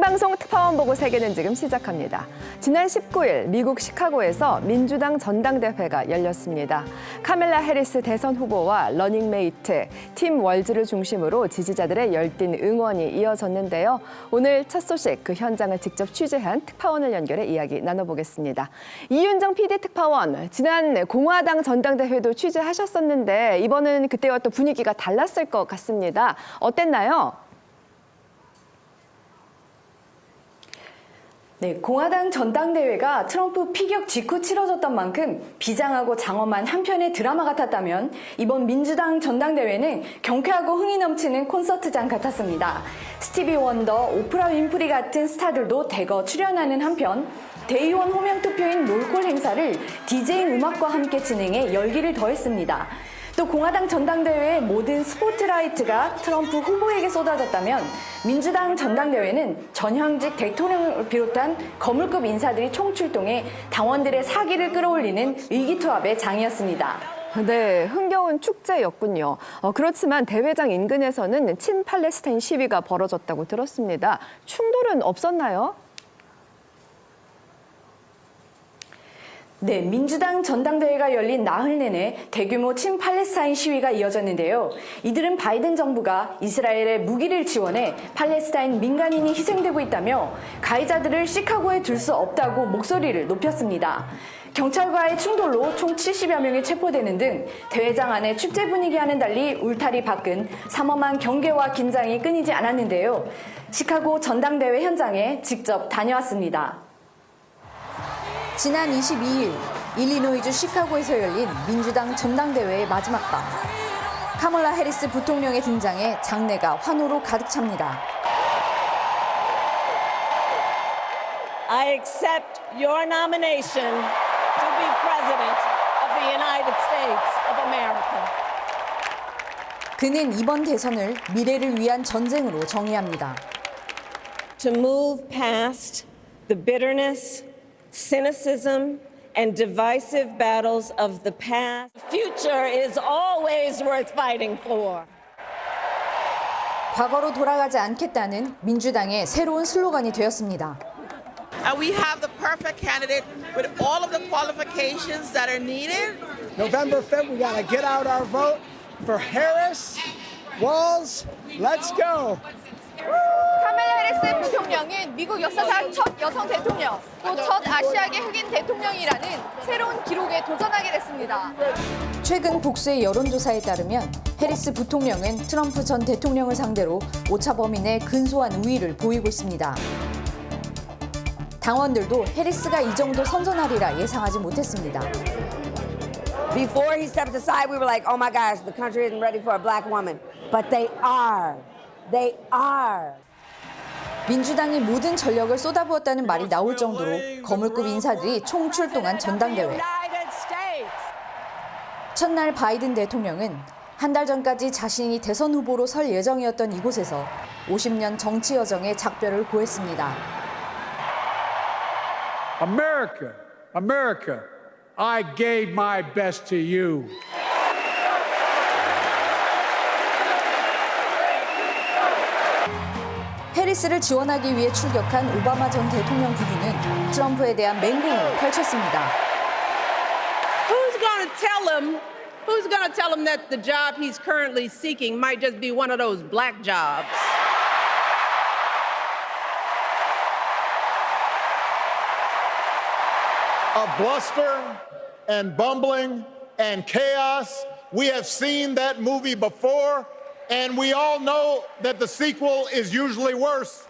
생방송 특파원 보고 세계는 지금 시작합니다. 지난 19일 미국 시카고에서 민주당 전당대회가 열렸습니다. 카멜라 해리스 대선 후보와 러닝메이트 팀 월즈를 중심으로 지지자들의 열띤 응원이 이어졌는데요. 오늘 첫 소식 그 현장을 직접 취재한 특파원을 연결해 이야기 나눠보겠습니다. 이윤정 PD 특파원, 지난 공화당 전당대회도 취재하셨었는데 이번은 그때와 또 분위기가 달랐을 것 같습니다. 어땠나요? 네, 공화당 전당대회가 트럼프 피격 직후 치러졌던 만큼 비장하고 장엄한 한편의 드라마 같았다면 이번 민주당 전당대회는 경쾌하고 흥이 넘치는 콘서트장 같았습니다. 스티비 원더, 오프라 윈프리 같은 스타들도 대거 출연하는 한편 대의원 호명 투표인 롤콜 행사를 디제잉 음악과 함께 진행해 열기를 더했습니다. 또 공화당 전당대회의 모든 스포트라이트가 트럼프 후보에게 쏟아졌다면 민주당 전당대회는 전현직 대통령을 비롯한 거물급 인사들이 총출동해 당원들의 사기를 끌어올리는 의기투합의 장이었습니다. 네, 흥겨운 축제였군요. 그렇지만 대회장 인근에서는 친팔레스타인 시위가 벌어졌다고 들었습니다. 충돌은 없었나요? 네, 민주당 전당대회가 열린 나흘 내내 대규모 친팔레스타인 시위가 이어졌는데요. 이들은 바이든 정부가 이스라엘에 무기를 지원해 팔레스타인 민간인이 희생되고 있다며 가해자들을 시카고에 둘 수 없다고 목소리를 높였습니다. 경찰과의 충돌로 총 70여 명이 체포되는 등 대회장 안의 축제 분위기와는 달리 울타리 밖은 삼엄한 경계와 긴장이 끊이지 않았는데요. 시카고 전당대회 현장에 직접 다녀왔습니다. 지난 22일 일리노이주 시카고에서 열린 민주당 전당대회의 마지막 밤. 카멀라 해리스 부통령의 등장에 장내가 환호로 가득 찹니다. I accept your nomination to be President of the United States of America. 그는 이번 대선을 미래를 위한 전쟁으로 정의합니다. To move past the bitterness, cynicism, and divisive battles of the past. The future is always worth fighting for. 과거로 돌아가지 않겠다는 민주당의 새로운 슬로건이 되었습니다. We have the perfect candidate with all of the qualifications that are needed. November 5th, we got to get out our vote for Harris, Walz. Let's go. 카멜라 해리스 부통령은 미국 역사상 첫 여성 대통령, 또 첫 아시아계 흑인 대통령이라는 새로운 기록에 도전하게 됐습니다. 최근 복수의 여론조사에 따르면 해리스 부통령은 트럼프 전 대통령을 상대로 오차 범위 내 근소한 우위를 보이고 있습니다. 당원들도 해리스가 이 정도 선전하리라 예상하지 못했습니다. Before he stepped aside, we were like, oh my gosh, the country isn't ready for a black woman. But they are. They are. 민주당이 모든 전력을 쏟아부었다는 말이 나올 정도로 거물급 인사들이 총출동한 전당대회. 첫날 바이든 대통령은 한 달 전까지 자신이 대선 후보로 설 예정이었던 이곳에서 50년 정치 여정의 작별을 고했습니다. America, America, I gave my best to you. 해리스를 지원하기 위해 출격한 오바마 전 대통령 부부는 트럼프에 대한 맹공을 펼쳤습니다. Who's going to tell him that the job he's currently seeking might just be one of those black jobs? Of bluster and bumbling and chaos. We have seen that movie before, and we all know that the sequel is usually worse.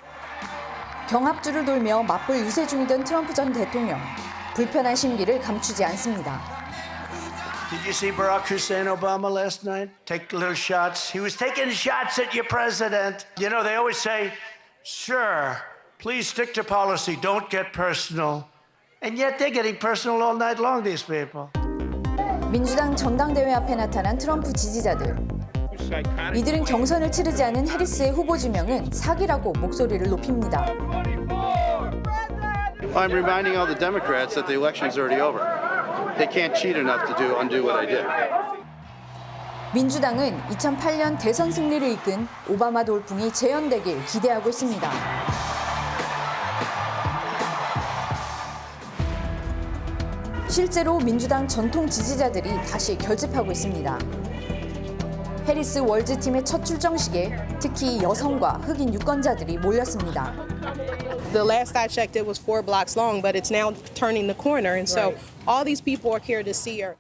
경합주를 돌며 맞불 유세 중이던 트럼프 전 대통령. 불편한 심기를 감추지 않습니다. Did you see Barack Hussein Obama last night? Take little shots. He was taking shots at your president. You know, they always say, sure, please stick to policy, don't get personal. And yet they're getting personal all night long, these people. 민주당 전당대회 앞에 나타난 트럼프 지지자들. 이들은 경선을 치르지 않은 해리스의 후보 지명은 사기라고 목소리를 높입니다. I'm reminding all the Democrats that the election's already over. They can't cheat enough to undo what I did. 민주당은 2008년 대선 승리를 이끈 오바마 돌풍이 재현되길 기대하고 있습니다. 실제로 민주당 전통 지지자들이 다시 결집하고 있습니다. 해리스 월즈팀의 첫 출정식에 특히 여성과 흑인 유권자들이 몰렸습니다. The last I checked, it was 4 blocks long, but it's now turning the corner. And so all these people are here to see her.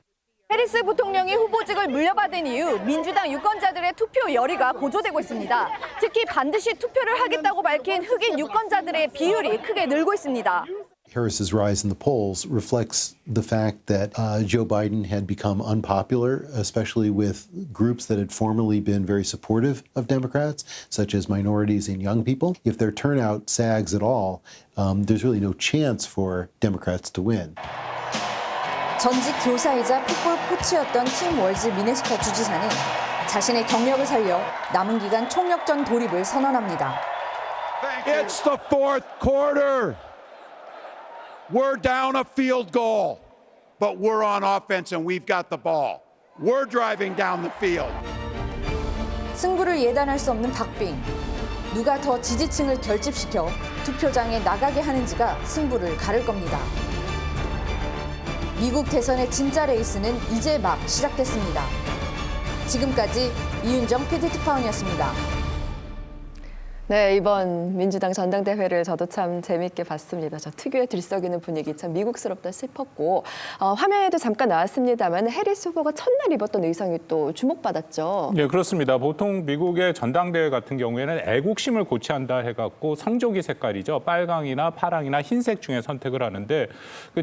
해리스 부통령이 후보직을 물려받은 이후 민주당 유권자들의 투표 열의가 고조되고 있습니다. 특히 반드시 투표를 하겠다고 밝힌 흑인 유권자들의 비율이 크게 늘고 있습니다. Harris's rise in the polls reflects the fact that Joe Biden had become unpopular, especially with groups that had formerly been very supportive of Democrats, such as minorities and young people. If their turnout sags at all, there's really no chance for Democrats to win. 전직 교사이자 풋볼 코치였던 팀 월즈 미네소타 주지사는 자신의 경력을 살려 남은 기간 총력전 돌입을 선언합니다. It's the fourth quarter. We're down a field goal, but we're on offense and we've got the ball. We're driving down the field. 승부를 예단할 수 없는 박빙. 누가 더 지지층을 결집시켜 투표장에 나가게 하는지가 승부를 가를 겁니다. 미국 대선의 진짜 레이스는 이제 막 시작됐습니다. 지금까지 이윤정 PD특파원이었습니다. 네, 이번 민주당 전당대회를 저도 참 재밌게 봤습니다. 저 특유의 들썩이는 분위기 참 미국스럽다 싶었고 화면에도 잠깐 나왔습니다만 해리스 후보가 첫날 입었던 의상이 또 주목받았죠. 네, 그렇습니다. 보통 미국의 전당대회 같은 경우에는 애국심을 고취한다 해갖고 성조기 색깔이죠. 빨강이나 파랑이나 흰색 중에 선택을 하는데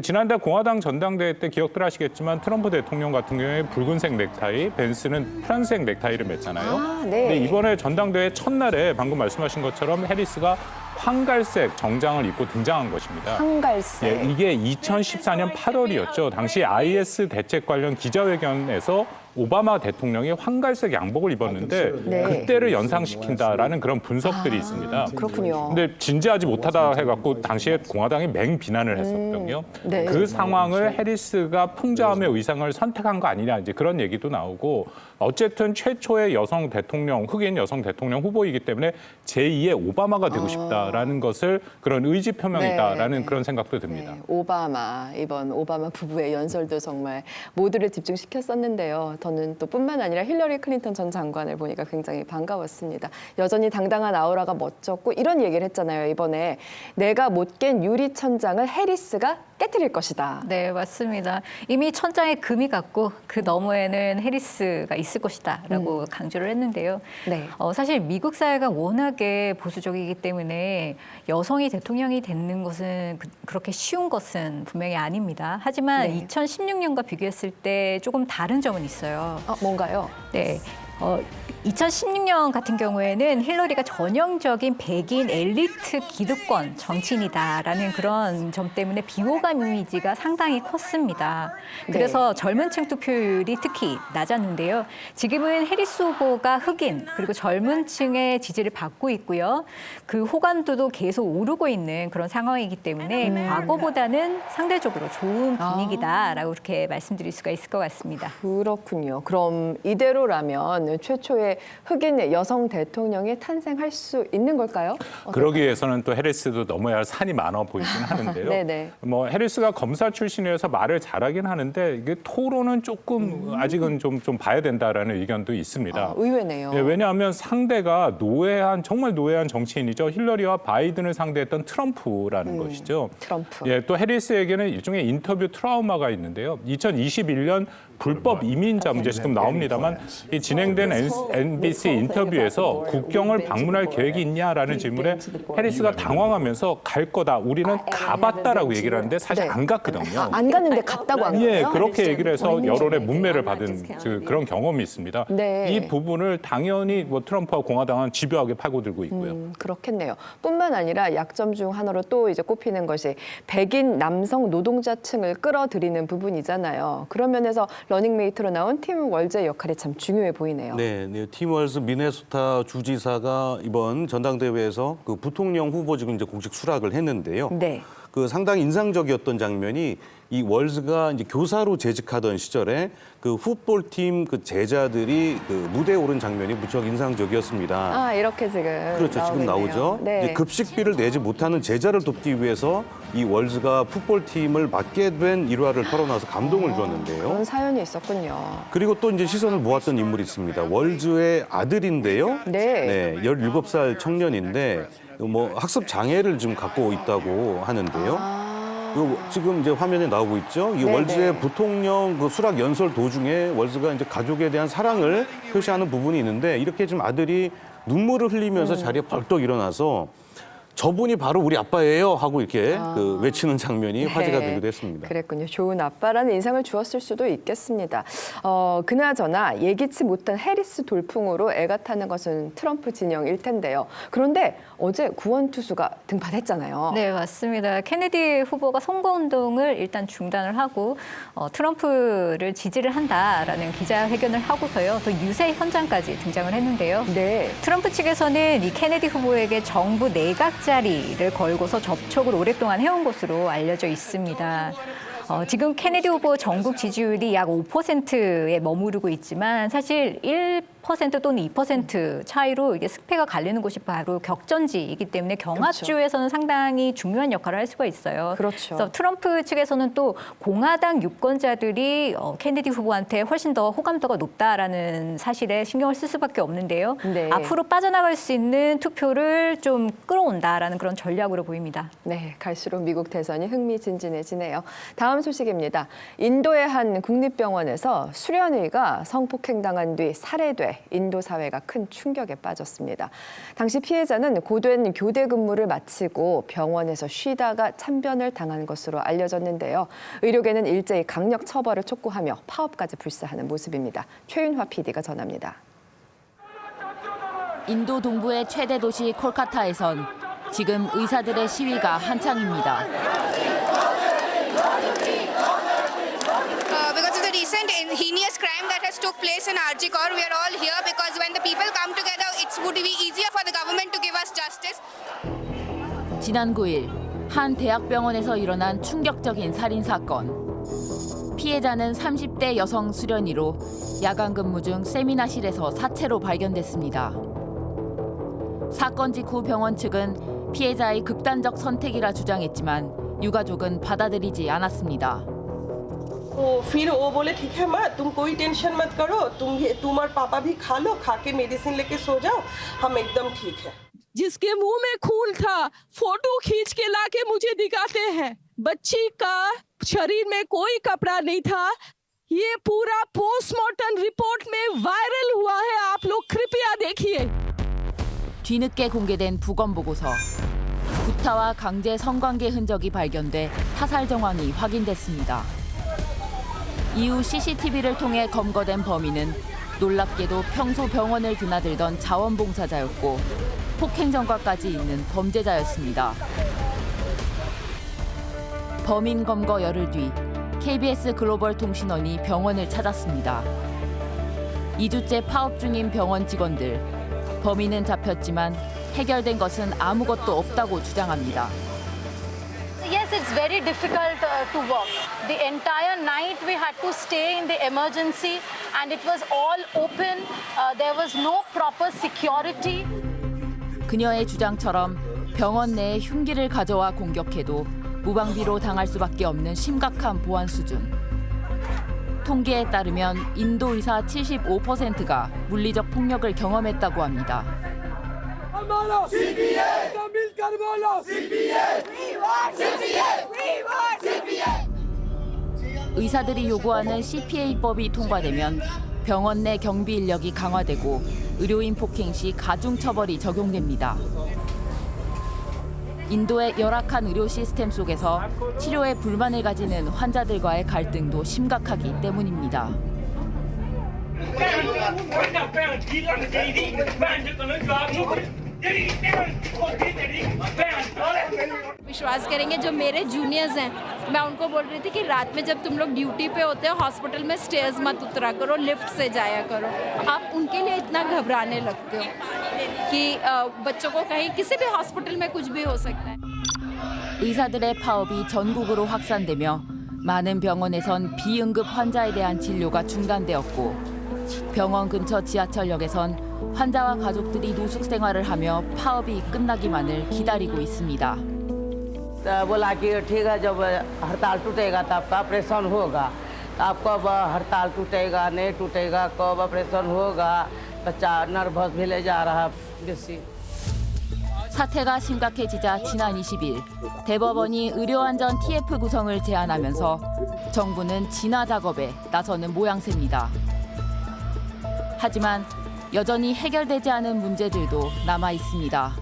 지난달 공화당 전당대회 때 기억들 하시겠지만 트럼프 대통령 같은 경우에 붉은색 넥타이, 벤스는 파란색 넥타이를 맸잖아요. 아, 네. 근데 이번에 전당대회 첫날에 방금 말씀하신 것처럼 해리스가 황갈색 정장을 입고 등장한 것입니다. 황갈색. 예, 이게 2014년 8월이었죠. 당시 IS 대책 관련 기자회견에서 오바마 대통령이 황갈색 양복을 입었는데 네. 그때를 연상시킨다라는 그런 분석들이 있습니다. 그렇군요. 근데 진지하지 못하다 해갖고 당시에 공화당이 맹비난을 했었거든요. 네. 그 상황을 해리스가 풍자함의 의상을 선택한 거 아니냐 이제 그런 얘기도 나오고 어쨌든 최초의 여성 대통령, 흑인 여성 대통령 후보이기 때문에 제2의 오바마가 되고 싶다라는 것을 그런 의지 표명이다라는 네. 그런 생각도 듭니다. 네, 오바마, 이번 오바마 부부의 연설도 정말 모두를 집중시켰었는데요. 저는 또 뿐만 아니라 힐러리 클린턴 전 장관을 보니까 굉장히 반가웠습니다. 여전히 당당한 아우라가 멋졌고 이런 얘기를 했잖아요. 이번에 내가 못 깬 유리천장을 해리스가 깨트릴 것이다. 네, 맞습니다. 이미 천장에 금이 갔고 그 너머에는 해리스가 있을 것이다라고 강조를 했는데요. 네. 사실 미국 사회가 워낙에 보수적이기 때문에 여성이 대통령이 되는 것은 그렇게 쉬운 것은 분명히 아닙니다. 하지만 네. 2016년과 비교했을 때 조금 다른 점은 있어요. 뭔가요? 네. 2016년 같은 경우에는 힐러리가 전형적인 백인 엘리트 기득권 정치인이다라는 그런 점 때문에 비호감 이미지가 상당히 컸습니다. 그래서 젊은 층 투표율이 특히 낮았는데요. 지금은 해리스 후보가 흑인 그리고 젊은 층의 지지를 받고 있고요. 그 호감도도 계속 오르고 있는 그런 상황이기 때문에 과거보다는 상대적으로 좋은 분위기다라고 이렇게 말씀드릴 수가 있을 것 같습니다. 그렇군요. 그럼 이대로라면 최초의 흑인 여성 대통령이 탄생할 수 있는 걸까요? 그러기 위해서는 또 해리스도 넘어야 할 산이 많아 보이긴 하는데요. 네네. 뭐 해리스가 검사 출신이어서 말을 잘하긴 하는데 이게 토론은 조금 아직은 좀 봐야 된다라는 의견도 있습니다. 의외네요. 예, 왜냐하면 상대가 정말 노예한 정치인이죠. 힐러리와 바이든을 상대했던 트럼프라는 것이죠. 트럼프. 예, 또 해리스에게는 일종의 인터뷰 트라우마가 있는데요. 2021년 불법 이민자 문제 지금 나옵니다만 이 진행된 NBC 인터뷰에서 국경을 방문할 계획이 있냐라는 질문에 해리스가 당황하면서 갈 거다. 우리는 가봤다라고 얘기를 하는데 사실 안 갔거든요. 안 갔는데 갔다고 한 거예요? 예, 그렇게 얘기를 해서 여론의 문매를 받은 그런 경험이 있습니다. 네. 이 부분을 당연히 뭐 트럼프와 공화당은 집요하게 파고들고 있고요. 그렇겠네요. 뿐만 아니라 약점 중 하나로 또 이제 꼽히는 것이 백인 남성 노동자층을 끌어들이는 부분이잖아요. 그런 면에서 러닝메이트로 나온 팀 월즈의 역할이 참 중요해 보이네요. 네, 팀 월즈 미네소타 주지사가 이번 전당대회에서 그 부통령 후보직을 이제 공식 수락을 했는데요. 네. 그 상당히 인상적이었던 장면이 이 월즈가 이제 교사로 재직하던 시절에 그 풋볼팀 그 제자들이 그 무대에 오른 장면이 무척 인상적이었습니다. 아, 이렇게 지금 그렇죠. 지금 나오고 나오죠. 있네요. 네. 이제 급식비를 내지 못하는 제자를 돕기 위해서 이 월즈가 풋볼팀을 맡게 된 일화를 털어놔서 감동을 주었는데요. 그런 사연이 있었군요. 그리고 또 이제 시선을 모았던 인물이 있습니다. 월즈의 아들인데요. 네. 17살 청년인데 뭐 학습 장애를 좀 갖고 있다고 하는데요. 지금 이제 화면에 나오고 있죠. 이 네네. 월즈의 부통령 그 수락 연설 도중에 월즈가 이제 가족에 대한 사랑을 표시하는 부분이 있는데 이렇게 좀 아들이 눈물을 흘리면서 자리에 벌떡 일어나서 저분이 바로 우리 아빠예요 하고 이렇게 그 외치는 장면이 화제가 되기도 했습니다. 그랬군요. 좋은 아빠라는 인상을 주었을 수도 있겠습니다. 그나저나 예기치 못한 해리스 돌풍으로 애가 타는 것은 트럼프 진영일 텐데요. 그런데 어제 구원 투수가 등판했잖아요. 네, 맞습니다. 케네디 후보가 선거운동을 일단 중단을 하고 트럼프를 지지를 한다라는 기자회견을 하고서요. 또 유세 현장까지 등장을 했는데요. 네. 트럼프 측에서는 이 케네디 후보에게 정부 내각자리를 걸고서 접촉을 오랫동안 해온 것으로 알려져 있습니다. 지금 케네디 후보 전국 지지율이 약 5%에 머무르고 있지만 사실 1% 또는 2% 차이로 이게 승패가 갈리는 곳이 바로 격전지이기 때문에 경합주에서는 상당히 중요한 역할을 할 수가 있어요. 그렇죠. 그래서 트럼프 측에서는 또 공화당 유권자들이 케네디 후보한테 훨씬 더 호감도가 높다라는 사실에 신경을 쓸 수밖에 없는데요. 네. 앞으로 빠져나갈 수 있는 투표를 좀 끌어온다라는 그런 전략으로 보입니다. 네, 갈수록 미국 대선이 흥미진진해지네요. 다음 소식입니다. 인도의 한 국립병원에서 수련의가 성폭행당한 뒤 살해돼 인도 사회가 큰 충격에 빠졌습니다. 당시 피해자는 고된 교대 근무를 마치고 병원에서 쉬다가 참변을 당한 것으로 알려졌는데요. 의료계는 일제히 강력 처벌을 촉구하며 파업까지 불사하는 모습입니다. 최윤화 PD가 전합니다. 인도 동부의 최대 도시 콜카타에선 지금 의사들의 시위가 한창입니다. Because of the recent heinous crime that has took place in Arjikor, we are all here because when the people come together, it would be easier for the government to give us justice. 지난 9일 한 대학병원에서 일어난 충격적인 살인 사건. 피해자는 30대 여성 수련의로 야간 근무 중 세미나실에서 사체로 발견됐습니다. 사건 직후 병원 측은 피해자의 극단적 선택이라 주장했지만 유가족은 받아들이지 않았습니다. फिर वो बोले ठीक है माँ तुम कोई टेंशन मत करो तुम और पापा भी खा लो खा के मेडिसिन लेके सो जाओ हम एकदम ठीक है जिसके मुंह में खून था फोटो खींच के लाके मुझे दिखाते हैं बच्ची का शरीर में कोई कपड़ा नहीं था ये पूरा पोस्टमार्टम रिपोर्ट में वायरल हुआ है आप लोग कृपया देखिए 뒤늦게 공개된 부검 보고서 구타와 강제 성관계 흔적이 발견돼 타살 정황이 확인됐습니다. 이후 CCTV를 통해 검거된 범인은 놀랍게도 평소 병원을 드나들던 자원봉사자였고 폭행 전과까지 있는 범죄자였습니다. 범인 검거 열흘 뒤 KBS 글로벌 통신원이 병원을 찾았습니다. 2주째 파업 중인 병원 직원들. 범인은 잡혔지만 해결된 것은 아무것도 없다고 주장합니다. Yes, it's very difficult to work. The entire night we had to stay in the emergency and it was all open. There was no proper security. 그녀의 주장처럼 병원 내에 흉기를 가져와 공격해도 무방비로 당할 수밖에 없는 심각한 보안 수준. 통계에 따르면 인도 의사 75%가 물리적 폭력을 경험했다고 합니다. 의사들이 요구하는 CPA법이 통과되면 병원 내 경비 인력이 강화되고 의료인 폭행 시 가중 처벌이 적용됩니다. 인도의 열악한 의료 시스템 속에서 치료에 불만을 가지는 환자들과의 갈등도 심각하기 때문입니다. विश्वास करेंगे जो मेरे जूनियर्स हैं मैं उनको बोल रही थी कि रात में जब तुम लोग ड्यूटी पे होते हो हॉस्पिटल में स्टेयर्स मत उतरा करो लिफ्ट से जाया करो आप उनके लिए इतना घबराने लगते हो कि बच्चों को कहीं किसी भी हॉस्पिटल में कुछ भी हो सकता है 의사들의 파업이 전국으로 확산되며 많은 병원에선 비응급 환자에 대한 진료가 중단되었고 병원 근처 지하철역에선 환자와 가족들이 노숙 생활을 하며 파업이 끝나기만을 기다리고 있습니다. बोला कि ठीक है जब हड़ताल टूटेगा तब आपका ऑपरेशन होगा आप कब हड़ताल टूटेगा नहीं टूटेगा कब ऑपरेशन होगा बच्चा नर्वस भी ले जा रहा है। 사태가 심각해지자 지난 20일 대법원이 의료안전 TF 구성을 제안하면서 정부는 진화 작업에 나서는 모양새입니다. 하지만 여전히 해결되지 않은 문제들도 남아 있습니다.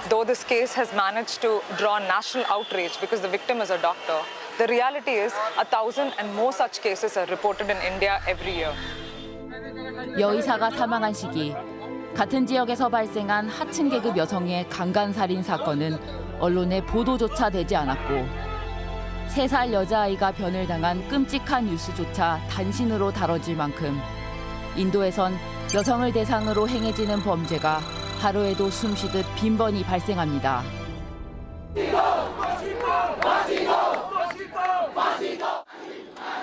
Though this case has managed to draw national outrage because the victim is a doctor, the reality is 1,000 and more such cases are reported in India every year. 여의사가 사망한 시기 같은 지역에서 발생한 하층 계급 여성의 강간살인 사건은 언론에 보도조차 되지 않았고 3살 여자아이가 변을 당한 끔찍한 뉴스조차 단신으로 다뤄질 만큼 인도에선 여성을 대상으로 행해지는 범죄가 하루에도 숨쉬듯 빈번히 발생합니다.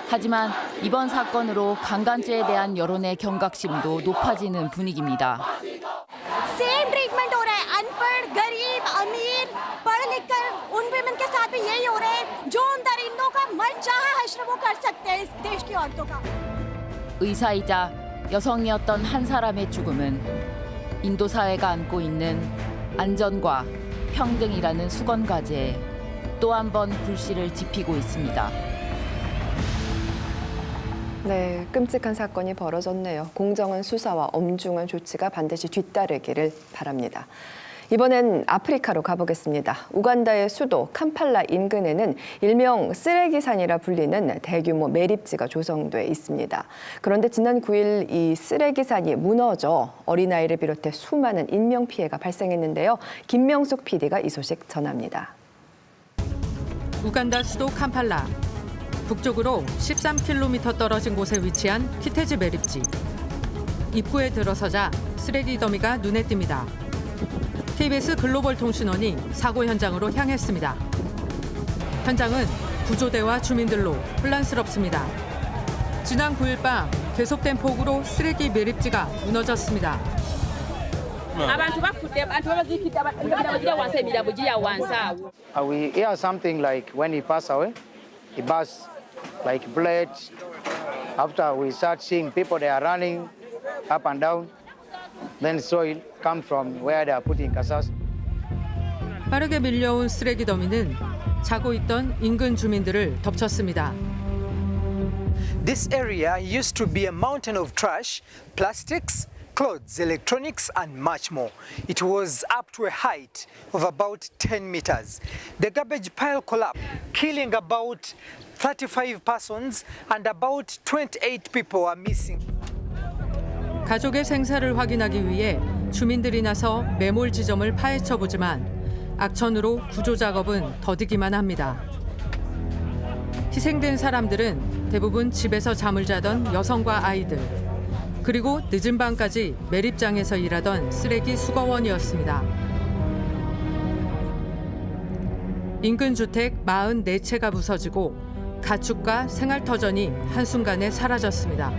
하지만 이번 사건으로 강간죄에 대한 여론의 경각심도 높아지는 분위기입니다. Same treatment हो रहा है अनपढ़ गरीब अमीर पढ़ लिख कर उन विमेन के साथ भी यही हो रहा है जो उन दरिंदों का मन चाहा हश्र वो कर सकते हैं इस देश की औरतों का। 의사이자 여성이었던 한 사람의 죽음은 인도 사회가 안고 있는 안전과 평등이라는 수건 과제에 또 한 번 불씨를 지피고 있습니다. 네, 끔찍한 사건이 벌어졌네요. 공정한 수사와 엄중한 조치가 반드시 뒤따르기를 바랍니다. 이번엔 아프리카로 가보겠습니다. 우간다의 수도 캄팔라 인근에는 일명 쓰레기산이라 불리는 대규모 매립지가 조성돼 있습니다. 그런데 지난 9일 이 쓰레기산이 무너져 어린아이를 비롯해 수많은 인명피해가 발생했는데요. 김명숙 PD가 이 소식 전합니다. 우간다 수도 캄팔라. 북쪽으로 13km 떨어진 곳에 위치한 키테지 매립지. 입구에 들어서자 쓰레기 더미가 눈에 띕니다. KBS 글로벌 통신원이 사고 현장으로 향했습니다. 현장은 구조대와 주민들로 혼란스럽습니다. 지난 9일 밤 계속된 폭우로 쓰레기 매립지가 무너졌습니다. We hear something like when he passed away, he burst like blood. After we start seeing people, they are running up and down. Then soil come from where they are putting casas. 빠르게 밀려온 쓰레기 더미는 자고 있던 인근 주민들을 덮쳤습니다. This area used to be a mountain of trash, plastics, clothes, electronics, and much more. It was up to a height of about 10 meters. The garbage pile collapsed, killing about 35 persons and about 28 people are missing. 가족의 생사를 확인하기 위해 주민들이 나서 매몰 지점을 파헤쳐 보지만 악천후로 구조 작업은 더디기만 합니다. 희생된 사람들은 대부분 집에서 잠을 자던 여성과 아이들, 그리고 늦은 밤까지 매립장에서 일하던 쓰레기 수거원이었습니다. 인근 주택 44채가 부서지고 가축과 생활터전이 한순간에 사라졌습니다.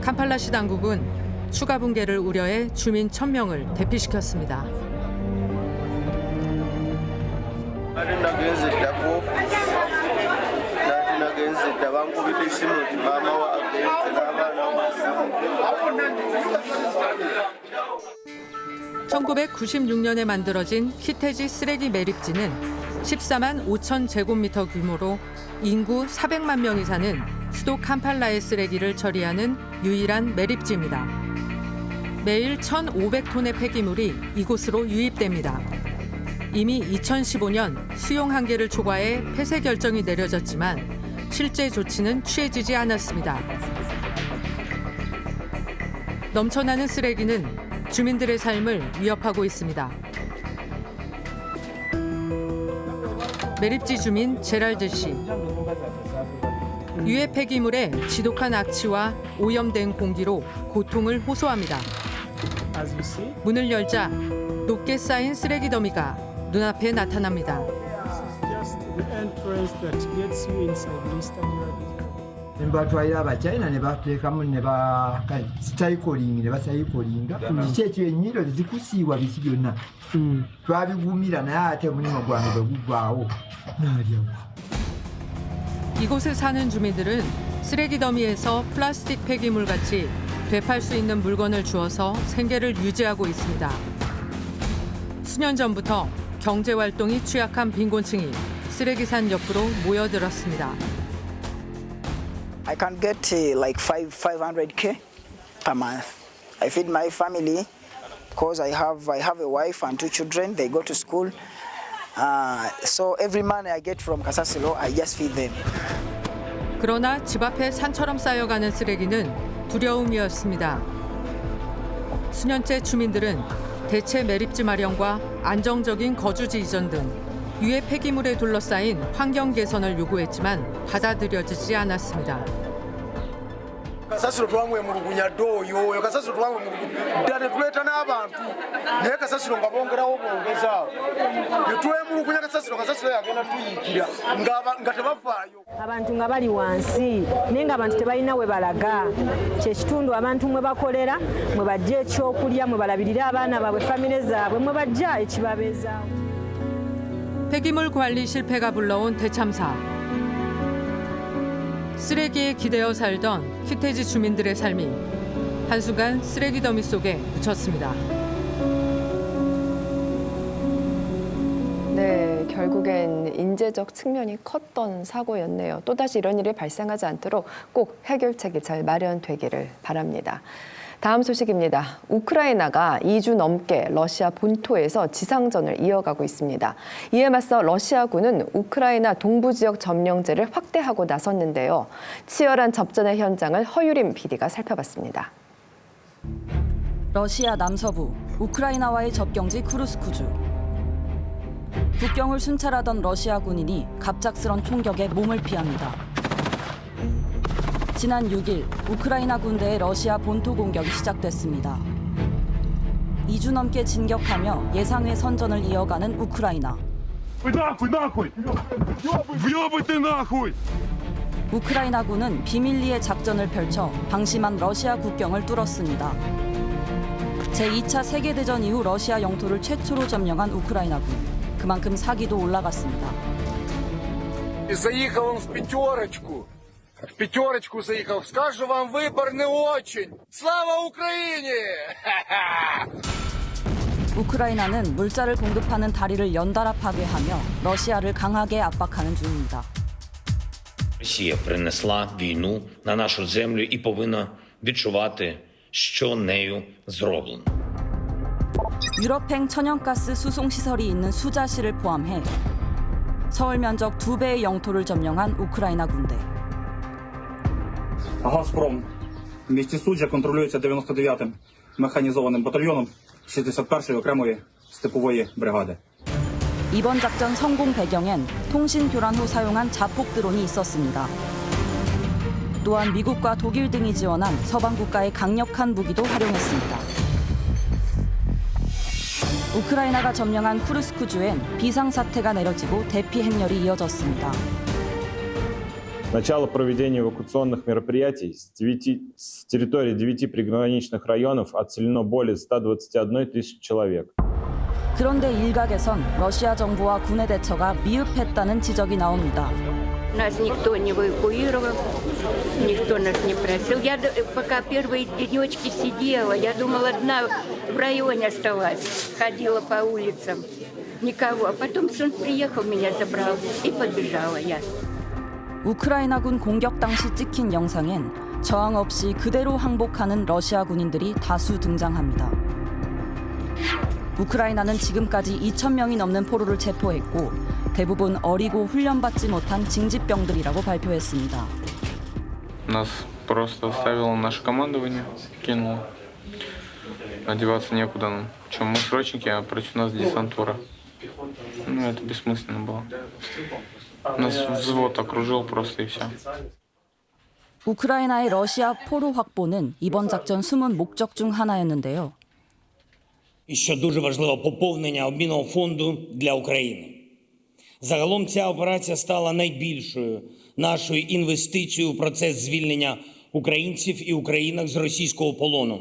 캄팔라시 당국은 추가 붕괴를 우려해 주민 1,000명을 대피시켰습니다. (1996년에) 만들어진 키테지 쓰레기 매립지는 14만 5천 제곱미터 규모로 인구 400만 명이 사는 수도 캄팔라의 쓰레기를 처리하는 유일한 매립지입니다. 매일 1,500톤의 폐기물이 이곳으로 유입됩니다. 이미 2015년 수용 한계를 초과해 폐쇄 결정이 내려졌지만 실제 조치는 취해지지 않았습니다. 넘쳐나는 쓰레기는 주민들의 삶을 위협하고 있습니다. 매립지 주민 제랄드 씨. 유해 폐기물에 지독한 악취와 오염된 공기로 고통을 호소합니다. 문을 열자 높게 쌓인 쓰레기 더미가 눈앞에 나타납니다. batwalira abachina ne bateekamu ne basayikolinga kiki ekyo ennyindo tezikusiibwa biki byonna twabigumira naye ate omulimu gwange bwe guvaawo naalyawa. 이곳에 사는 주민들은 쓰레기 더미에서 플라스틱 폐기물 같이 되팔 수 있는 물건을 주어서 생계를 유지하고 있습니다. 수년 전부터 경제 활동이 취약한 빈곤층이 쓰레기산 옆으로 모여들었습니다. I can get like 500K per month. I feed my family because I have a wife and 2 children. They go to school. So every money I get from Kasasilo, I just feed them. 그러나 집 앞에 산처럼 쌓여가는 쓰레기는 두려움이었습니다. 수년째 주민들은 대체 매립지 마련과 안정적인 거주지 이전 등 유해 폐기물에 둘러싸인 환경 개선을 요구했지만 받아들여지지 않았습니다. kasasiro twamwemulugunya ddo oyo kasasiro ddala tuleeta n'abantu naye kasasiro nga bongerawo bongezaawo ne twemulugunya kasasiro yagenda tuyiikira nga tebafaayo. Abantu nga bali wansi naye ng'abantu tebalina we balaga kyekitundu abantu mwe bakolera mwe bajja ekyokulya mwe balabirira abaana baabwe famire zaabwe mwe bajja ekibabeezaawo. 폐기물 관리 실패가 불러온 대참사. 쓰레기에 기대어 살던 키테지 주민들의 삶이 한순간 쓰레기 더미 속에 묻혔습니다. 네, 결국엔 인재적 측면이 컸던 사고였네요. 또다시 이런 일이 발생하지 않도록 꼭 해결책이 잘 마련되기를 바랍니다. 다음 소식입니다. 우크라이나가 2주 넘게 러시아 본토에서 지상전을 이어가고 있습니다. 이에 맞서 러시아군은 우크라이나 동부 지역 점령제를 확대하고 나섰는데요. 치열한 접전의 현장을 허유림 PD가 살펴봤습니다. 러시아 남서부 우크라이나와의 접경지 쿠르스크주. 국경을 순찰하던 러시아 군인이 갑작스런 총격에 몸을 피합니다. 지난 6일 우크라이나 군대의 러시아 본토 공격이 시작됐습니다. 2주 넘게 진격하며 예상외 선전을 이어가는 우크라이나. 우크라이나군은 비밀리에 작전을 펼쳐 방심한 러시아 국경을 뚫었습니다. 제2차 세계대전 이후 러시아 영토를 최초로 점령한 우크라이나군. 그만큼 사기도 올라갔습니다. В пятерочку заехал. Скажу вам, выбор не очень. Слава Украине! 우크라이나는 물자를 공급하는 다리를 연달아 파괴하며 러시아를 강하게 압박하는 중입니다. Росія принесла війну на нашу землю і повинна відчувати, що нею зроблено. 유럽행 천연가스 수송시설이 있는 수자시를 포함해 서울 면적 2배의 영토를 점령한 우크라이나 군대. Газпром в місті Суджа контролюється 99-м механізованим батальйоном 61-ї окремої степової бригади. 이번 작전 성공 배경엔 통신 교란 후 사용한 자폭 드론이 있었습니다. 또한 미국과 독일 등이 지원한 서방 국가의 강력한 무기도 활용했습니다. 우크라이나가 점령한 쿠르스크주엔 비상사태가 내려지고 대피 행렬이 이어졌습니다. Начало проведения эвакуационных мероприятий с территории 9 приграничных районов отселено более 121 тысячи человек. 그런데 일각에선 러시아 정부와 군의 대처가 미흡했다는 지적이 나옵니다. Нас никто не эвакуировал, никто нас не просил. Я пока первые денечки сидела, я думала, одна в районе оставалась, ходила по улицам, никого. А потом сын приехал, меня забрал, и побежала я. 우크라이나군 공격 당시 찍힌 영상엔 저항 없이 그대로 항복하는 러시아 군인들이 다수 등장합니다. 우크라이나는 지금까지 2,000명이 넘는 포로를 체포했고 대부분 어리고 훈련받지 못한 징집병들이라고 발표했습니다. Нас просто оставило наше командование, кинуло. Одеваться некуда нам. Чем мы срочники, а против нас десантура. Ну, это бессмысленно было. Нас взвод окружил просто и все. 우크라이나의 러시아 포로 확보는 이번 작전 숨은 목적 중 하나였는데요. І що дуже важливо, поповнення обмінного фонду для України. Загалом ця операція стала найбільшою нашою інвестицією у процес звільнення українців і українок з російського полону.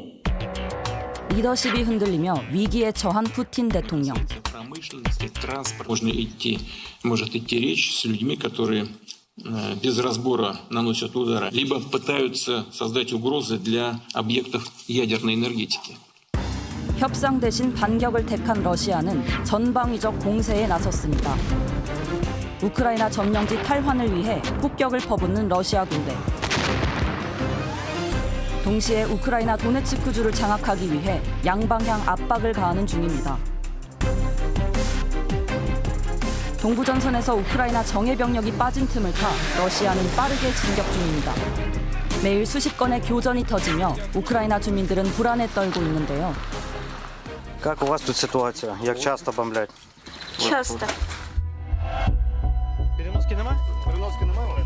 리더십이 흔들리며 위기에 처한 푸틴 대통령. Транспорт может идти речь с людьми, которые без разбора наносят удары, либо пытаются создать угрозы для объектов ядерной энергетики. 협상 대신 반격을 택한 러시아는 전방위적 공세에 나섰습니다. 우크라이나 점령지 탈환을 위해 폭격을 퍼붓는 러시아 군대. 동시에 우크라이나 도네츠크주를 장악하기 위해 양방향 압박을 가하는 중입니다. 동부전선에서 우크라이나 정예 병력이 빠진 틈을 타 러시아는 빠르게 진격 중입니다. 매일 수십 건의 교전이 터지며 우크라이나 주민들은 불안에 떨고 있는데요. Как у вас тут ситуація? Як часто бомблять? Часто. Переноски немає? Переноски немає?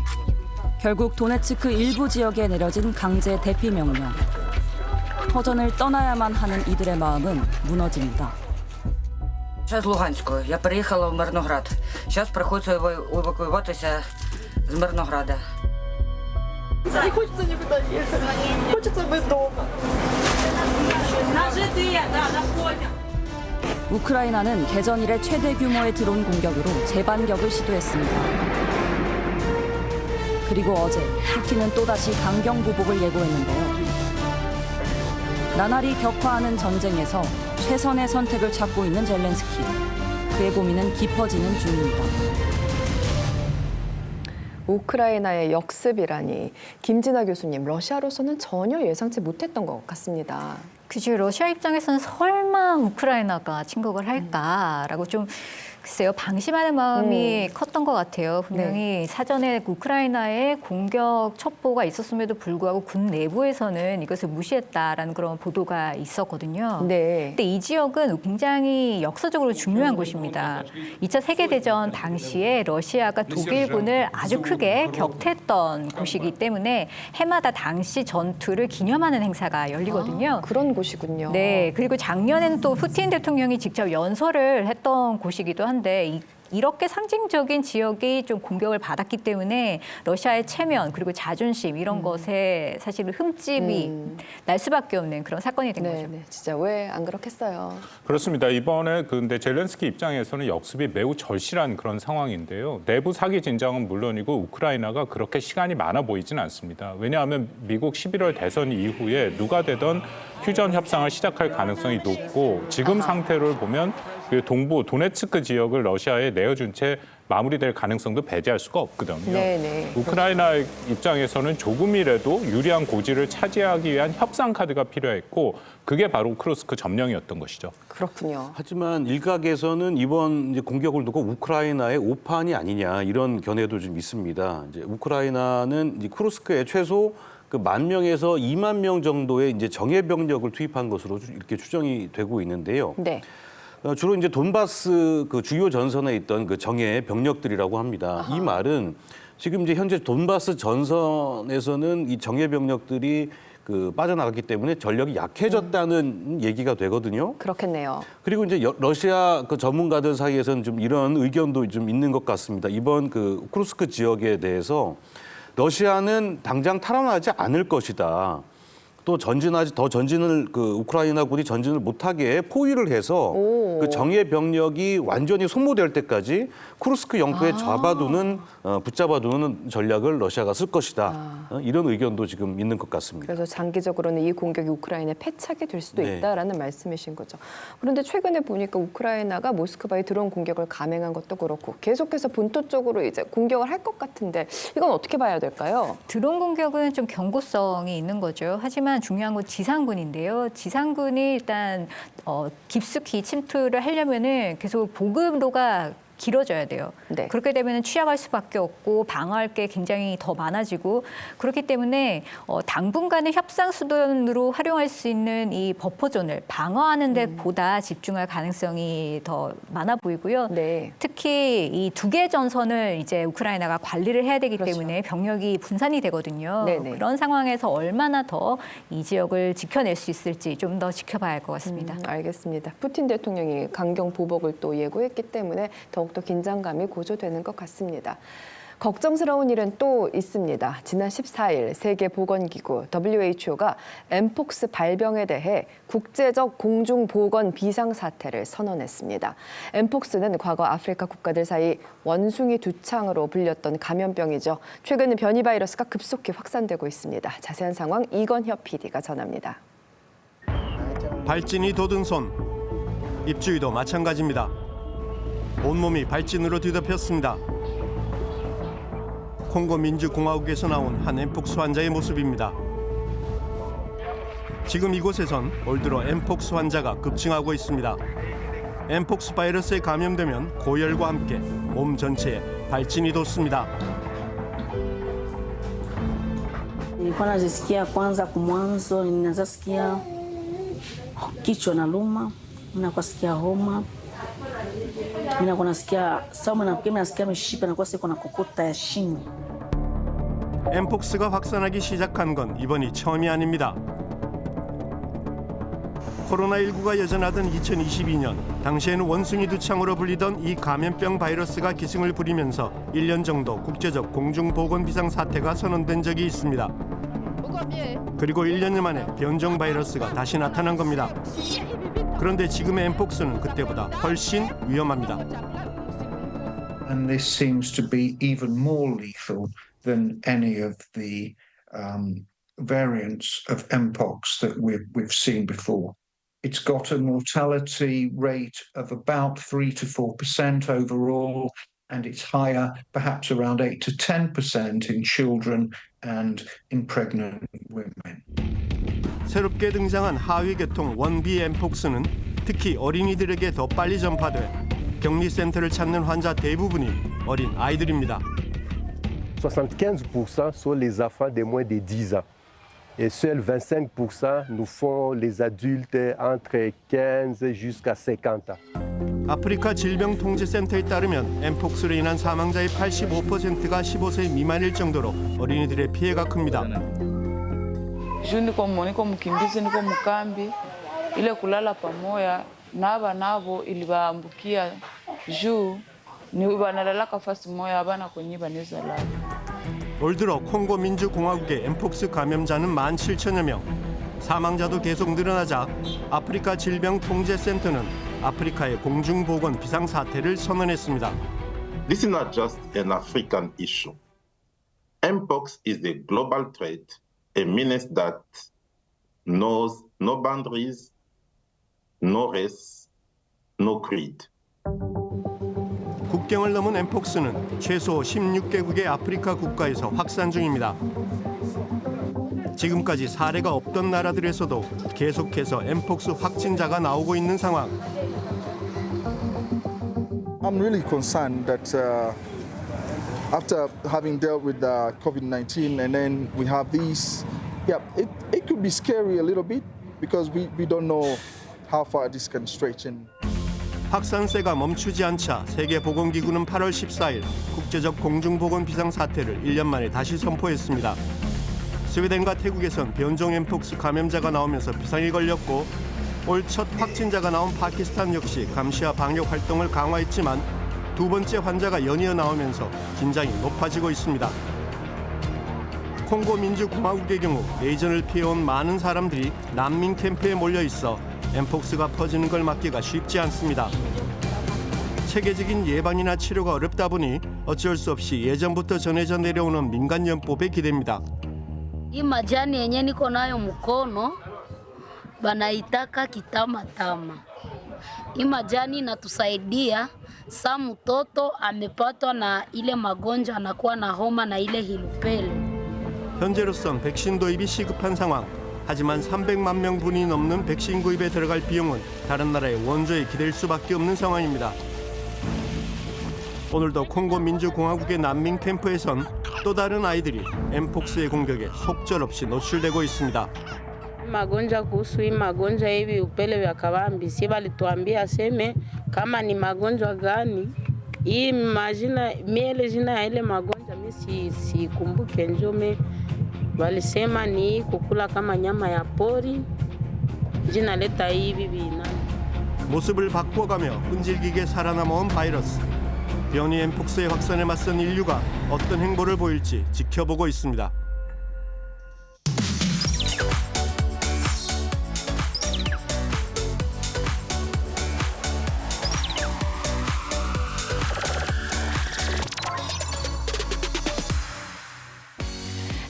결국 도네츠크 일부 지역에 내려진 강제 대피 명령. 터전을 떠나야만 하는 이들의 마음은 무너집니다. Сейчас Луганську. Я переїхала в Мирноград. Зараз приходиться евакуюватися з Мирнограда. Не хочется никуда ехать. Хочется быть дома. На ЖД, да, на фоне. 우크라이나는 개전 이래 최대 규모의 드론 공격으로 재반격을 시도했습니다. 그리고 어제 푸틴은 또다시 강경 보복을 예고했는데요. 나날이 격화하는 전쟁에서 최선의 선택을 찾고 있는 젤렌스키. 그의 고민은 깊어지는 중입니다. 우크라이나의 역습이라니. 김진아 교수님, 러시아로서는 전혀 예상치 못했던 것 같습니다. 그죠. 러시아 입장에서는 설마 우크라이나가 침공을 할까라고 좀 글쎄요, 방심하는 마음이 컸던 것 같아요. 분명히 사전에 우크라이나의 공격 첩보가 있었음에도 불구하고 군 내부에서는 이것을 무시했다라는 그런 보도가 있었거든요. 근데 이 지역은 굉장히 역사적으로 중요한 곳입니다. 2차 세계대전 당시에 러시아가 독일군을 아주 크게 격퇴했던 곳이기 때문에 해마다 당시 전투를 기념하는 행사가 열리거든요. 그런 곳이군요. 네, 그리고 작년에는 또 푸틴 대통령이 직접 연설을 했던 곳이기도 한데 이렇게 상징적인 지역이 좀 공격을 받았기 때문에 러시아의 체면 그리고 자존심 이런 것에 사실은 흠집이 날 수밖에 없는 그런 사건이 된 거죠. 네, 진짜 왜 안 그렇겠어요. 그렇습니다. 이번에 근데 젤렌스키 입장에서는 역습이 매우 절실한 그런 상황인데요. 내부 사기 진작은 물론이고 우크라이나가 그렇게 시간이 많아 보이진 않습니다. 왜냐하면 미국 11월 대선 이후에 누가 되던 휴전 협상을 시작할 가능성이 높고 지금 상태를 보면 그 동부 도네츠크 지역을 러시아에 내어준 채 마무리될 가능성도 배제할 수가 없거든요. 네네. 우크라이나 입장에서는 조금이라도 유리한 고지를 차지하기 위한 협상 카드가 필요했고 그게 바로 쿠르스크 점령이었던 것이죠. 그렇군요. 하지만 일각에서는 이번 이제 공격을 두고 우크라이나의 오판이 아니냐 이런 견해도 좀 있습니다. 이제 우크라이나는 이제 쿠르스크에 최소 그 10,000명에서 20,000명 정도의 이제 정예 병력을 투입한 것으로 이렇게 추정이 되고 있는데요. 네. 주로 이제 돈바스 그 주요 전선에 있던 그 정예 병력들이라고 합니다. 이 말은 지금 이제 현재 돈바스 전선에서는 이 정예 병력들이 그 빠져나갔기 때문에 전력이 약해졌다는 얘기가 되거든요. 그렇겠네요. 그리고 이제 러시아 그 전문가들 사이에서는 좀 이런 의견도 좀 있는 것 같습니다. 이번 그 쿠르스크 지역에 대해서 러시아는 당장 탈환하지 않을 것이다. 또 전진을 그 우크라이나군이 전진을 못하게 포위를 해서 그 정예 병력이 완전히 소모될 때까지 쿠르스크 영토에 붙잡아두는 전략을 러시아가 쓸 것이다. 이런 의견도 지금 있는 것 같습니다. 그래서 장기적으로는 이 공격이 우크라이나에 패착이 될 수도 있다라는 말씀이신 거죠. 그런데 최근에 보니까 우크라이나가 모스크바에 드론 공격을 감행한 것도 그렇고 계속해서 본토 쪽으로 이제 공격을 할 것 같은데 이건 어떻게 봐야 될까요? 드론 공격은 좀 경고성이 있는 거죠. 하지만 중요한 건 지상군인데요. 지상군이 일단 깊숙이 침투를 하려면은 계속 보급로가 길어져야 돼요. 그렇게 되면 취약할 수밖에 없고 방어할 게 굉장히 더 많아지고 그렇기 때문에 당분간은 협상 수단으로 활용할 수 있는 이 버퍼존을 방어하는 데보다 집중할 가능성이 더 많아 보이고요. 특히 이 2개 전선을 이제 우크라이나가 관리를 해야 되기 때문에 병력이 분산이 되거든요. 그런 상황에서 얼마나 더 이 지역을 지켜낼 수 있을지 좀 더 지켜봐야 할 것 같습니다. 알겠습니다. 푸틴 대통령이 강경 보복을 또 예고했기 때문에 더욱더 긴장감이 고조되는 것 같습니다. 걱정스러운 일은 또 있습니다. 지난 14일 세계보건기구 WHO가 엠폭스 발병에 대해 국제적 공중보건 비상사태를 선언했습니다. 엠폭스는 과거 아프리카 국가들 사이 원숭이 두창으로 불렸던 감염병이죠. 최근 변이 바이러스가 급속히 확산되고 있습니다. 자세한 상황 이건협 PD가 전합니다. 발진이 돋은 손, 입주위도 마찬가지입니다. 온몸이 발진으로 뒤덮였습니다. 콩고 민주공화국에서 나온 한 엠폭스 환자의 모습입니다. 지금 이곳에선 올 들어 엠폭스 환자가 급증하고 있습니다. 엠폭스 바이러스에 감염되면 고열과 함께 몸 전체에 발진이 돋습니다. Nilikuwa nazisikia kwanza kumwanzo, ninazasikia kichwa na luma, ninakusikia homa, ninakuwa nasikia sawa, nasikia mishipa, nakuwa siko na kokota ya shingo. 엠폭스가 확산하기 시작한 건 이번이 처음이 아닙니다. 코로나19가 여전하던 2022년, 당시에는 원숭이 두창으로 불리던 이 감염병 바이러스가 기승을 부리면서 1년 정도 국제적 공중보건 비상사태가 선언된 적이 있습니다. 그리고 1년 만에 변종 바이러스가 다시 나타난 겁니다. 그런데 지금의 엠폭스는 그때보다 훨씬 위험합니다. And this seems to be even more lethal than any of the variants of mpox that we've seen before. It's got a mortality rate of about 3 to 4% overall, and it's higher, perhaps around 8 to 10% in children and in pregnant women. 새롭게 등장한 하위 계통 1B 엠폭스는 특히 어린이들에게 더 빨리 전파돼 격리센터를 찾는 환자 대부분이 어린 아이들입니다. 75% sont les enfants de moins de 10 ans. Et seuls 25% nous font les adultes entre 15 jusqu'à 50 ans. 아프리카 질병통제센터에 따르면 엠폭스로 인한 사망자의 85%가 15세 miman일 정도로 어린이들의 피해가 큽니다. Niko mkimbizi, niko mkambi, ile kulala pamoja na navo iliwaambukia juu ni wanalalaka fasi moja abana kwenye baneza lala. 올 들어 콩고 민주공화국의 엠폭스 감염자는 17,000여 명, 사망자도 계속 늘어나자 아프리카 질병통제센터는 아프리카의 공중보건 비상사태를 선언했습니다. This is not just an African issue. Mpox is a global threat, a menace that knows no boundaries, no race, no creed. 국경을 넘은 엠폭스는 최소 16개국의 아프리카 국가에서 확산 중입니다. 지금까지 사례가 없던 나라들에서도 계속해서 엠폭스 확진자가 나오고 있는 상황. I'm really concerned that after having dealt with COVID-19 and then we have these, it could be scary a little bit because we don't know how far this can stretch. 확산세가 멈추지 않자 세계보건기구는 8월 14일 국제적 공중보건 비상사태를 1년 만에 다시 선포했습니다. 스웨덴과 태국에선 변종 엠폭스 감염자가 나오면서 비상이 걸렸고 올 첫 확진자가 나온 파키스탄 역시 감시와 방역 활동을 강화했지만 두 번째 환자가 연이어 나오면서 긴장이 높아지고 있습니다. 콩고 민주공화국의 경우 내전을 피해온 많은 사람들이 난민 캠프에 몰려 있어 엠폭스가 퍼지는 걸 막기가 쉽지 않습니다. 체계적인 예방이나 치료가 어렵다 보니 어쩔 수 없이 예전부터 전해져 내려오는 민간요법에 기대입니다. 이 majani yenye niko nayo mkono banaitaka kitamatama. Hii majani inatusaidia saa mtoto amepatwa na ile magonjwa anakuwa na homa na ile hilupele. 현재로선 백신 도입이 시급한 상황. 하지만 300만 명분이 넘는 백신 구입에 들어갈 비용은 다른 나라의 원조에 기댈 수밖에 없는 상황입니다. 오늘도 콩고 민주공화국의 난민 캠프에선 또 다른 아이들이 엠폭스의 공격에 속절없이 노출되고 있습니다. Magonjwa kuhusu hii magonjwa hivi upele vya kabambi, si walituambia aseme kama ni magonjwa gani hii majina miele jina ya ile magonjwa mimi sikumbuke, njome walisema ni kukula kama nyama ya pori jina leta hivi vina. 모습을 바꿔가며 끈질기게 살아남아온 바이러스. 변이 엠폭스의 확산에 맞선 인류가 어떤 행보를 보일지 지켜보고 있습니다.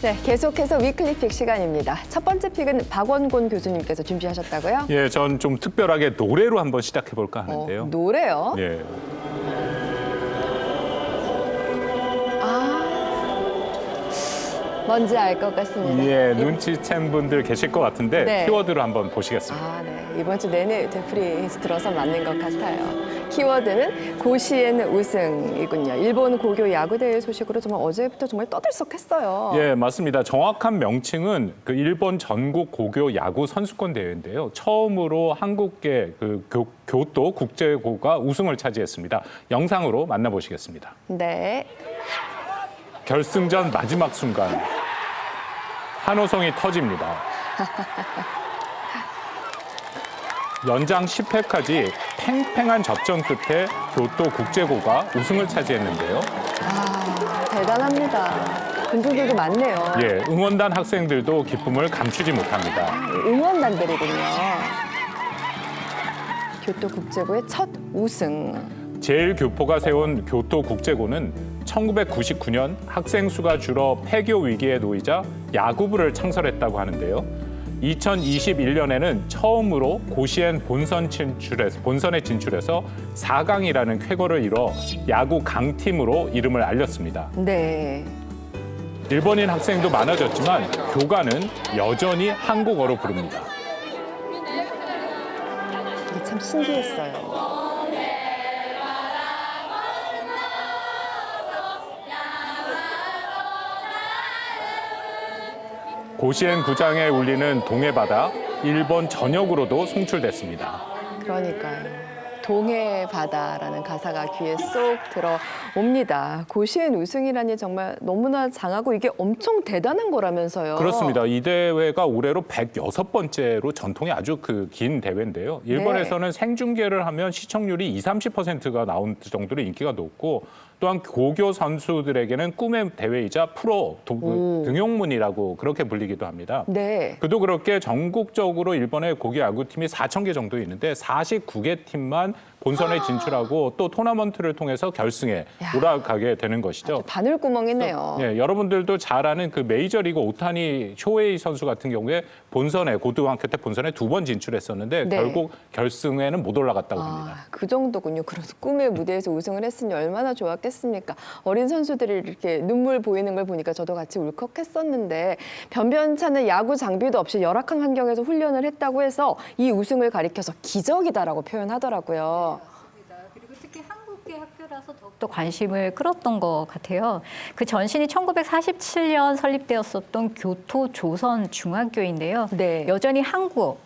네, 계속해서 위클리 픽 시간입니다. 첫 번째 픽은 박원곤 교수님께서 준비하셨다고요? 예, 전 좀 특별하게 노래로 한번 시작해 볼까 하는데요. 노래요? 예. 뭔지 알 것 같습니다. 예, 눈치챈 분들 계실 것 같은데 네. 키워드로 한번 보시겠습니다. 아, 네. 이번 주 내내 되풀이 들어서 맞는 것 같아요. 키워드는 고시엔 우승이군요. 일본 고교 야구대회 소식으로 정말 어제부터 정말 떠들썩했어요. 예, 맞습니다. 정확한 명칭은 그 일본 전국 고교 야구 선수권 대회인데요. 처음으로 한국계 그 교토 국제고가 우승을 차지했습니다. 영상으로 만나보시겠습니다. 네. 결승전 마지막 순간 한호성이 터집니다. 연장 10회까지 팽팽한 접전 끝에 교토 국제고가 우승을 차지했는데요. 아, 대단합니다. 군중들도 많네요. 예, 응원단 학생들도 기쁨을 감추지 못합니다. 응원단들이군요. 교토 국제고의 첫 우승. 제일교포가 세운 교토 국제고는 1999년 학생 수가 줄어 폐교 위기에 놓이자 야구부를 창설했다고 하는데요. 2021년에는 처음으로 고시엔 본선에 진출해서 4강이라는 쾌거를 이뤄 야구 강팀으로 이름을 알렸습니다. 네. 일본인 학생도 많아졌지만 교가는 여전히 한국어로 부릅니다. 이게 참 신기했어요. 고시엔 구장에 울리는 동해바다, 일본 전역으로도 송출됐습니다. 그러니까요. 동해 바다라는 가사가 귀에 쏙 들어옵니다. 고시엔 우승이라니 정말 너무나 장하고 이게 엄청 대단한 거라면서요. 그렇습니다. 이 대회가 올해로 106번째로 전통이 아주 긴 대회인데요. 일본에서는 생중계를 하면 시청률이 20~30%가 나온 정도로 인기가 높고 또한 고교 선수들에게는 꿈의 대회이자 프로 등용문이라고 그렇게 불리기도 합니다. 네. 그도 그렇게 전국적으로 일본의 고교 야구팀이 4,000개 정도 있는데 49개 팀만 본선에 진출하고 또 토너먼트를 통해서 결승에 올라가게 되는 것이죠. 바늘구멍이네요. 예, 여러분들도 잘 아는 그 메이저리그 오타니 쇼헤이 선수 같은 경우에 본선에 고등학교 때 본선에 2번 진출했었는데 네. 결국 결승에는 못 올라갔다고 합니다. 그 정도군요. 그래서 꿈의 무대에서 우승을 했으니 얼마나 좋았겠습니까? 어린 선수들이 이렇게 눈물 보이는 걸 보니까 저도 같이 울컥했었는데 변변찮은 야구 장비도 없이 열악한 환경에서 훈련을 했다고 해서 이 우승을 가리켜서 기적이다라고 표현하더라고요. 그리고 특히 한국계 학교라서 더욱더 관심을 끌었던 것 같아요. 그 전신이 1947년 설립되었었던 교토 조선 중학교인데요. 네. 여전히 한국어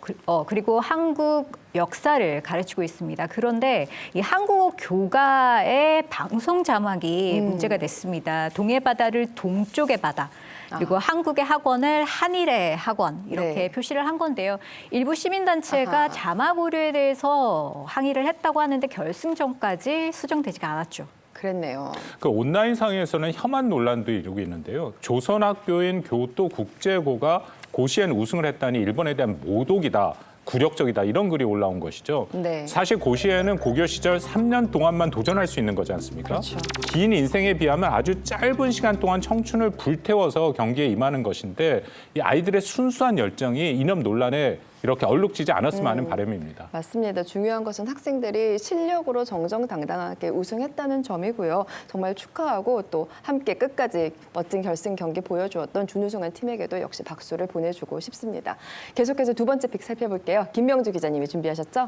그리고 한국 역사를 가르치고 있습니다. 그런데 이 한국어 교가의 방송 자막이 문제가 됐습니다. 동해 바다를 동쪽의 바다. 그리고 한국의 학원을 한일의 학원 이렇게 표시를 한 건데요. 일부 시민단체가 자막 오류에 대해서 항의를 했다고 하는데 결승전까지 수정되지가 않았죠. 그랬네요. 그 온라인상에서는 혐한 논란도 이루고 있는데요. 조선학교인 교토 국제고가 고시엔 우승을 했다니 일본에 대한 모독이다. 굴욕적이다 이런 글이 올라온 것이죠. 네. 사실 고시에는 고교 시절 3년 동안만 도전할 수 있는 거지 않습니까? 그렇죠. 긴 인생에 비하면 아주 짧은 시간 동안 청춘을 불태워서 경기에 임하는 것인데 이 아이들의 순수한 열정이 이념 논란에 이렇게 얼룩지지 않았으면 하는 바람입니다. 맞습니다. 중요한 것은 학생들이 실력으로 정정당당하게 우승했다는 점이고요. 정말 축하하고 또 함께 끝까지 멋진 결승 경기 보여주었던 준우승한 팀에게도 역시 박수를 보내주고 싶습니다. 계속해서 두 번째 픽 살펴볼게요. 김명주 기자님이 준비하셨죠?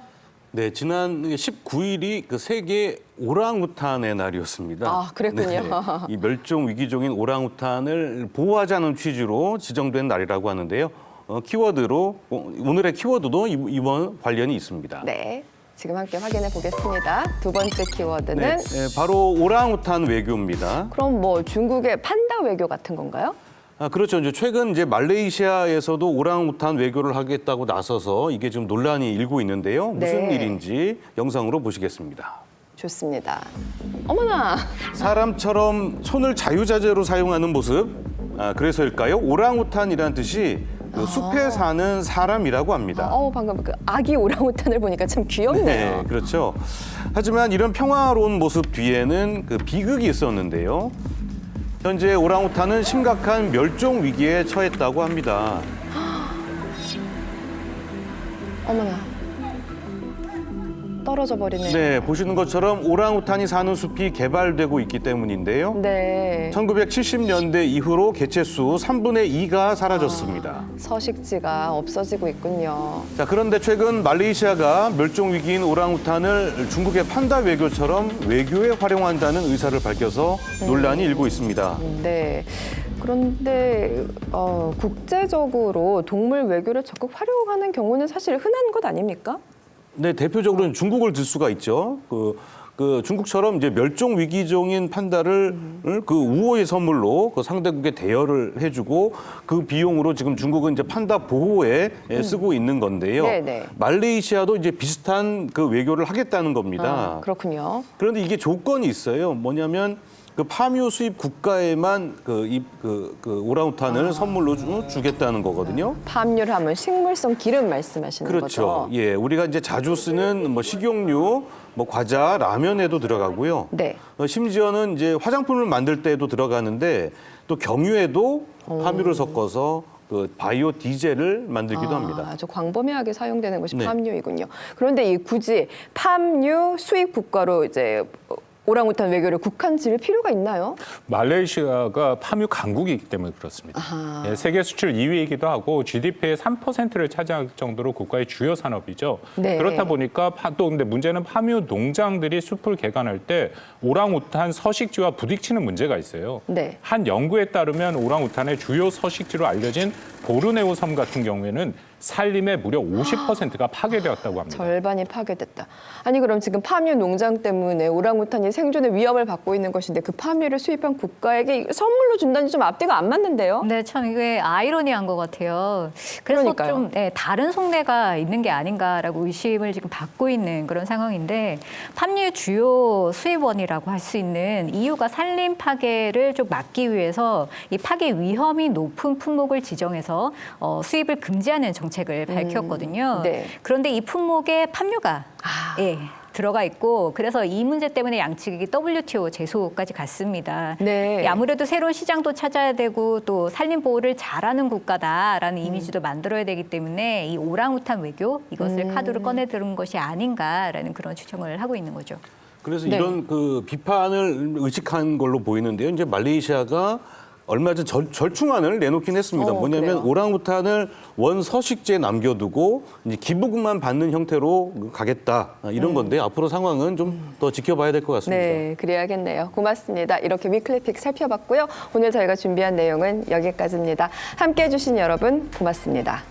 네, 지난 19일이 그 세계 오랑우탄의 날이었습니다. 아, 그랬군요. 네, 이 멸종 위기종인 오랑우탄을 보호하자는 취지로 지정된 날이라고 하는데요. 키워드로 오늘의 키워드도 이번 관련이 있습니다. 네, 지금 함께 확인해 보겠습니다. 두 번째 키워드는 바로 오랑우탄 외교입니다. 그럼 뭐 중국의 판다 외교 같은 건가요? 그렇죠. 이제 최근 마레이시아에서도 오랑우탄 외교를 하겠다고 나서서 이게 지금 논란이 일고 있는데요. 무슨 일인지 영상으로 보시겠습니다. 좋습니다. 어머나. 사람처럼 손을 자유자재로 사용하는 모습. 그래서일까요? 오랑우탄이란 뜻이 그 숲에 사는 사람이라고 합니다. 방금 그 아기 오랑우탄을 보니까 참 귀엽네요. 네, 그렇죠. 하지만 이런 평화로운 모습 뒤에는 그 비극이 있었는데요. 현재 오랑우탄은 심각한 멸종 위기에 처했다고 합니다. 어머나. 떨어져 버리네요. 네, 보시는 것처럼 오랑우탄이 사는 숲이 개발되고 있기 때문인데요. 네. 1970년대 이후로 개체수 3분의 2가 사라졌습니다. 서식지가 없어지고 있군요. 자, 그런데 최근 말레이시아가 멸종 위기인 오랑우탄을 중국의 판다 외교처럼 외교에 활용한다는 의사를 밝혀서 논란이 일고 있습니다. 네. 그런데 국제적으로 동물 외교를 적극 활용하는 경우는 사실 흔한 것 아닙니까? 네, 대표적으로는 중국을 들 수가 있죠. 그 중국처럼 이제 멸종 위기종인 판다를 그 우호의 선물로 그 상대국에 대여를 해주고 그 비용으로 지금 중국은 이제 판다 보호에 쓰고 있는 건데요. 네네. 말레이시아도 이제 비슷한 그 외교를 하겠다는 겁니다. 그렇군요. 그런데 이게 조건이 있어요. 뭐냐면 그 파묘 수입 국가에만 그 오랑우탄을 선물로 주겠다는 거거든요. 파묘를 하면 식물성 기름 말씀하시는 그렇죠. 거죠? 예, 우리가 이제 자주 쓰는 뭐 식용유, 뭐 과자, 라면에도 들어가고요. 네. 심지어는 이제 화장품을 만들 때에도 들어가는데 또 경유에도 파묘를 섞어서 그 바이오 디젤을 만들기도 합니다. 아주 광범위하게 사용되는 것이 네. 파묘이군요. 그런데 굳이 파묘 수입 국가로 이제 오랑우탄 외교를 국한 지을 필요가 있나요? 말레이시아가 파묘 강국이기 때문에 그렇습니다. 예, 세계 수출 2위이기도 하고 GDP의 3%를 차지할 정도로 국가의 주요 산업이죠. 네. 그렇다 보니까 또 근데 문제는 파묘 농장들이 숲을 개간할 때 오랑우탄 서식지와 부딪히는 문제가 있어요. 네. 한 연구에 따르면 오랑우탄의 주요 서식지로 알려진 보르네오 섬 같은 경우에는 산림의 무려 50%가 파괴되었다고 합니다. 절반이 파괴됐다. 아니 그럼 지금 파묘 농장 때문에 오랑우탄이 생존의 위협을 받고 있는 것인데 그 파묘를 수입한 국가에게 선물로 준다니 좀 앞뒤가 안 맞는데요? 네, 참 이게 아이러니한 것 같아요. 그래서 그러니까요. 좀 다른 속내가 있는 게 아닌가라고 의심을 지금 받고 있는 그런 상황인데 팜유의 주요 수입원이라고 할 수 있는 이유가 산림 파괴를 좀 막기 위해서 이 파괴 위험이 높은 품목을 지정해서 수입을 금지하는 정책을 밝혔거든요. 네. 그런데 이 품목에 팜유가 들어가 있고 그래서 이 문제 때문에 양측이 WTO 제소까지 갔습니다. 네. 아무래도 새로운 시장도 찾아야 되고 또 산림 보호를 잘하는 국가다라는 이미지도 만들어야 되기 때문에 이 오랑우탄 외교 이것을 카드로 꺼내 들은 것이 아닌가라는 그런 추정을 하고 있는 거죠. 그래서 네. 이런 그 비판을 의식한 걸로 보이는데요. 이제 말레이시아가 얼마 전 절충안을 내놓긴 했습니다. 뭐냐면 그래요? 오랑우탄을 원 서식지에 남겨두고 이제 기부금만 받는 형태로 가겠다 이런 건데 앞으로 상황은 좀 더 지켜봐야 될 것 같습니다. 네, 그래야겠네요. 고맙습니다. 이렇게 위클리픽 살펴봤고요. 오늘 저희가 준비한 내용은 여기까지입니다. 함께해 주신 여러분 고맙습니다.